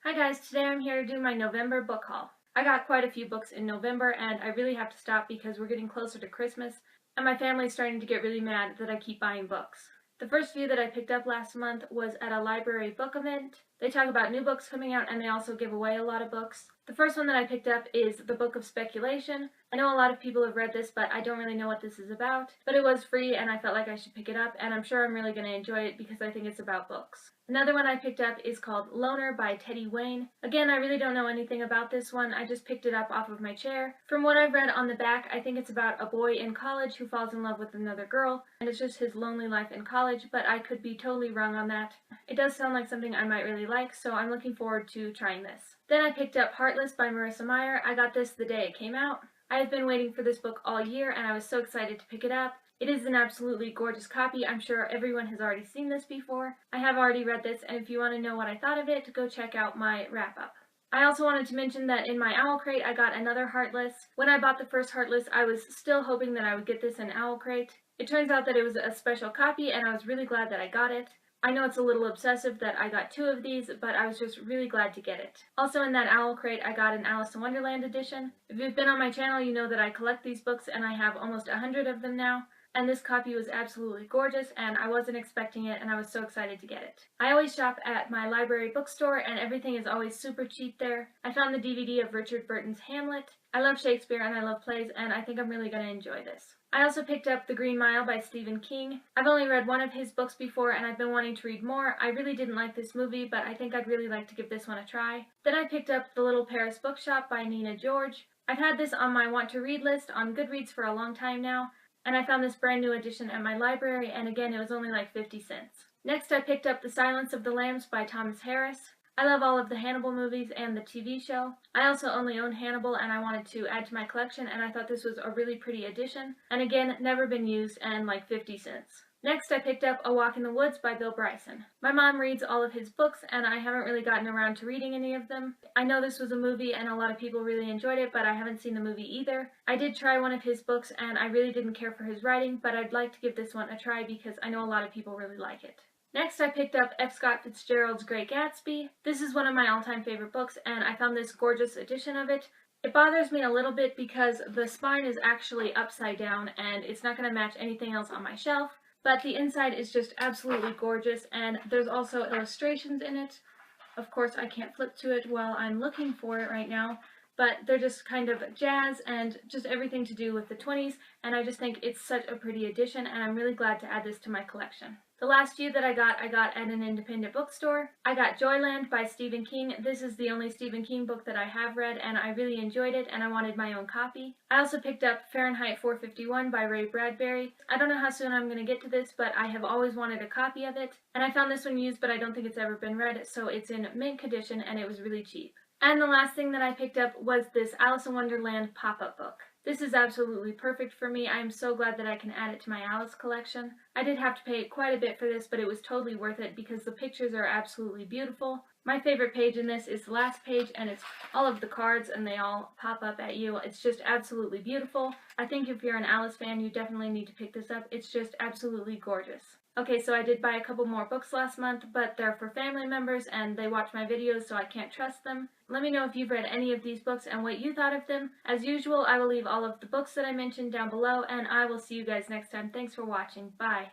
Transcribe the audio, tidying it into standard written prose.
Hi guys, today I'm here to do my November book haul. I got quite a few books in November and I really have to stop because we're getting closer to Christmas and my family's starting to get really mad that I keep buying books. The first few that I picked up last month was at a library book event. They talk about new books coming out and they also give away a lot of books. The first one that I picked up is The Book of Speculation. I know a lot of people have read this, but I don't really know what this is about. But it was free and I felt like I should pick it up, and I'm sure I'm really going to enjoy it because I think it's about books. Another one I picked up is called Loner by Teddy Wayne. Again, I really don't know anything about this one. I just picked it up off of my chair. From what I've read on the back, I think it's about a boy in college who falls in love with another girl, and it's just his lonely life in college, but I could be totally wrong on that. It does sound like something I might really like, so I'm looking forward to trying this. Then I picked up Heartless by Marissa Meyer. I got this the day it came out. I have been waiting for this book all year and I was so excited to pick it up. It is an absolutely gorgeous copy. I'm sure everyone has already seen this before. I have already read this, and if you want to know what I thought of it, go check out my wrap-up. I also wanted to mention that in my Owl Crate I got another Heartless. When I bought the first Heartless, I was still hoping that I would get this in Owl Crate. It turns out that it was a special copy and I was really glad that I got it. I know it's a little obsessive that I got two of these, but I was just really glad to get it. Also in that Owl Crate, I got an Alice in Wonderland edition. If you've been on my channel, you know that I collect these books and I have almost 100 of them now. And this copy was absolutely gorgeous and I wasn't expecting it and I was so excited to get it. I always shop at my library bookstore and everything is always super cheap there. I found the DVD of Richard Burton's Hamlet. I love Shakespeare and I love plays and I think I'm really going to enjoy this. I also picked up The Green Mile by Stephen King. I've only read one of his books before and I've been wanting to read more. I really didn't like this movie, but I think I'd really like to give this one a try. Then I picked up The Little Paris Bookshop by Nina George. I've had this on my want to read list on Goodreads for a long time now, and I found this brand new edition at my library, and again it was only like 50 cents. Next I picked up The Silence of the Lambs by Thomas Harris. I love all of the Hannibal movies and the TV show. I also only own Hannibal and I wanted to add to my collection, and I thought this was a really pretty edition, and again, never been used and like 50 cents. Next I picked up A Walk in the Woods by Bill Bryson. My mom reads all of his books and I haven't really gotten around to reading any of them. I know this was a movie and a lot of people really enjoyed it, but I haven't seen the movie either. I did try one of his books and I really didn't care for his writing, but I'd like to give this one a try because I know a lot of people really like it. Next I picked up F. Scott Fitzgerald's Great Gatsby. This is one of my all-time favorite books and I found this gorgeous edition of it. It bothers me a little bit because the spine is actually upside down and it's not going to match anything else on my shelf. But the inside is just absolutely gorgeous, and there's also illustrations in it. Of course, I can't flip to it while I'm looking for it right now, but they're just kind of jazz and just everything to do with the 20s, and I just think it's such a pretty addition, and I'm really glad to add this to my collection. The last few that I got at an independent bookstore. I got Joyland by Stephen King. This is the only Stephen King book that I have read, and I really enjoyed it, and I wanted my own copy. I also picked up Fahrenheit 451 by Ray Bradbury. I don't know how soon I'm going to get to this, but I have always wanted a copy of it, and I found this one used, but I don't think it's ever been read, so it's in mint condition, and it was really cheap. And the last thing that I picked up was this Alice in Wonderland pop-up book. This is absolutely perfect for me. I am so glad that I can add it to my Alice collection. I did have to pay quite a bit for this, but it was totally worth it because the pictures are absolutely beautiful. My favorite page in this is the last page, and it's all of the cards and they all pop up at you. It's just absolutely beautiful. I think if you're an Alice fan, you definitely need to pick this up. It's just absolutely gorgeous. Okay, so I did buy a couple more books last month, but they're for family members and they watch my videos, so I can't trust them. Let me know if you've read any of these books and what you thought of them. As usual, I will leave all of the books that I mentioned down below, and I will see you guys next time. Thanks for watching. Bye.